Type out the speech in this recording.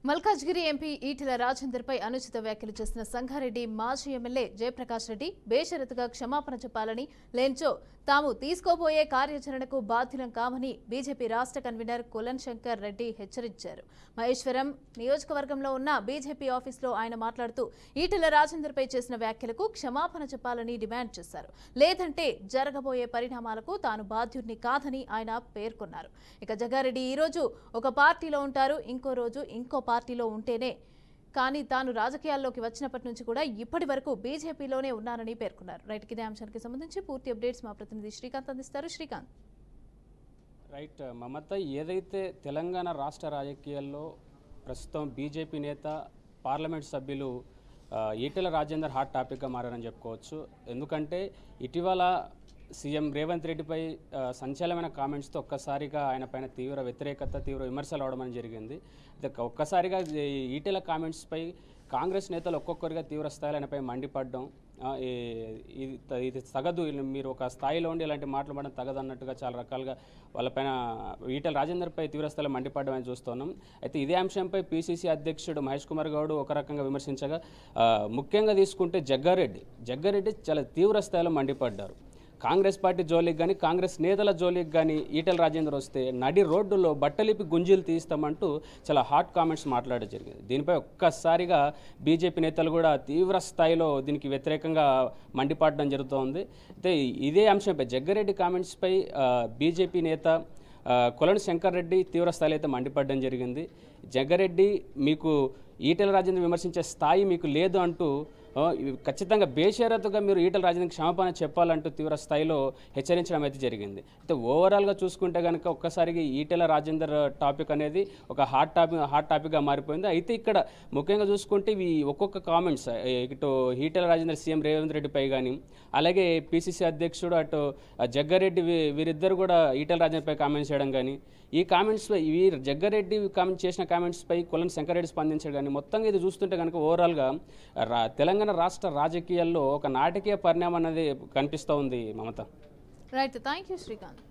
Malkajgiri MP Etela రాజేందర్పై అనుచిత వ్యాఖ్యలు చేసిన సంగారెడ్డి మాజీ ఎమ్మెల్యే జయప్రకాష్ రెడ్డి బేషరతుగా క్షమాపణ చెప్పాలని లేంచో తాము తీసుకోబోయే కార్యాచరణకు బాధ్యులం కామని బీజేపీ రాష్ట్ర కన్వీనర్ కులన్ శంకర్ రెడ్డి హెచ్చరించారు. మహేశ్వరం నియోజకవర్గంలో ఉన్న బీజేపీ ఆఫీసులో ఆయన మాట్లాడుతూ ఈటెల రాజేందర్పై చేసిన వ్యాఖ్యలకు క్షమాపణ చెప్పాలని డిమాండ్ చేశారు. లేదంటే జరగబోయే పరిణామాలకు తాను బాధ్యుడిని కాదని ఆయన పేర్కొన్నారు. ఇక జగ్గారెడ్డి ఈ రోజు ఒక పార్టీలో ఉంటారు, ఇంకో రోజు ఇంకో పార్టీలో ఉంటేనే కానీ తాను రాజకీయాల్లోకి వచ్చినప్పటి నుంచి కూడా ఇప్పటి వరకు బీజేపీలోనే ఉన్నారని పేర్కొన్నారు. రైట్, ఇదే అంశానికి సంబంధించి పూర్తి అప్డేట్స్ మా ప్రతినిధి శ్రీకాంత్ అందిస్తారు. శ్రీకాంత్. రైట్ మమత, ఏదైతే తెలంగాణ రాష్ట్ర రాజకీయాల్లో ప్రస్తుతం బీజేపీ నేత పార్లమెంట్ సభ్యులు ఈటెల రాజేందర్ హాట్ టాపిక్గా మారారని చెప్పుకోవచ్చు. ఎందుకంటే ఇటీవల సీఎం రేవంత్ రెడ్డిపై సంచలనమైన కామెంట్స్తో ఒక్కసారిగా ఆయన పైన తీవ్ర వ్యతిరేకత, తీవ్ర విమర్శలు అవడం అనేది జరిగింది. ఒక్కసారిగా ఈటెల కామెంట్స్పై కాంగ్రెస్ నేతలు ఒక్కొక్కరిగా తీవ్ర స్థాయిలో ఆయనపై మండిపడడం, ఇది తగదు, మీరు ఒక స్థాయిలో ఉండి ఇలాంటి మాట్లాడడం తగదు అన్నట్టుగా చాలా రకాలుగా వాళ్ళపైన ఈటెల రాజేందర్పై తీవ్రస్థాయిలో మండిపడడం అని చూస్తున్నాం. అయితే ఇదే అంశంపై పీసీసీ అధ్యక్షుడు మహేష్ కుమార్ గౌడ్ ఒక రకంగా విమర్శించగా, ముఖ్యంగా తీసుకుంటే జగ్గారెడ్డి చాలా తీవ్ర స్థాయిలో మండిపడ్డారు. కాంగ్రెస్ పార్టీ జోలికి కానీ కాంగ్రెస్ నేతల జోలికి కానీ ఈటెల రాజేందర్ వస్తే నడి రోడ్డులో బట్టలిపి గుంజీలు తీస్తామంటూ చాలా హాట్ కామెంట్స్ మాట్లాడడం జరిగింది. దీనిపై ఒక్కసారిగా బీజేపీ నేతలు కూడా తీవ్ర స్థాయిలో దీనికి వ్యతిరేకంగా మండిపడడం జరుగుతోంది. అయితే ఇదే అంశంపై జగ్గారెడ్డి కామెంట్స్పై బీజేపీ నేత కులన్ శంకర్ రెడ్డి తీవ్ర స్థాయిలో అయితే మండిపడడం జరిగింది. జగ్గారెడ్డి, మీకు ఈటెల రాజేందర్ విమర్శించే స్థాయి మీకు లేదు అంటూ ఖచ్చితంగా బేషరతుగా మీరు ఈటెల రాజేందర్కి క్షమాపణ చెప్పాలంటూ తీవ్ర స్థాయిలో హెచ్చరించడం అయితే జరిగింది. అయితే ఓవరాల్గా చూసుకుంటే కనుక ఒక్కసారిగా ఈటెల రాజేందర్ టాపిక్ అనేది ఒక హాట్ టాపిక్గా మారిపోయింది. అయితే ఇక్కడ ముఖ్యంగా చూసుకుంటే ఇవి ఒక్కొక్క కామెంట్స్ ఇటు ఈటెల రాజేందర్ సీఎం రేవంత్ రెడ్డిపై కానీ, అలాగే పీసీసీ అధ్యక్షుడు అటు జగ్గారెడ్డి, వీరిద్దరు కూడా ఈటెల రాజేందర్పై కామెంట్స్ చేయడం కానీ, ఈ కామెంట్స్పై జగ్గారెడ్డి చేసిన కామెంట్స్పై కులన్ శంకర్ రెడ్డి స్పందించడం కానీ, మొత్తంగా ఇది చూస్తుంటే కనుక ఓవరాల్గా తెలంగాణ రాష్ట్ర రాజకీయాల్లో ఒక నాటకీయ పరిణామం అనేది కనిపిస్తూ ఉంది Mamata. Right, thank you Srikanth.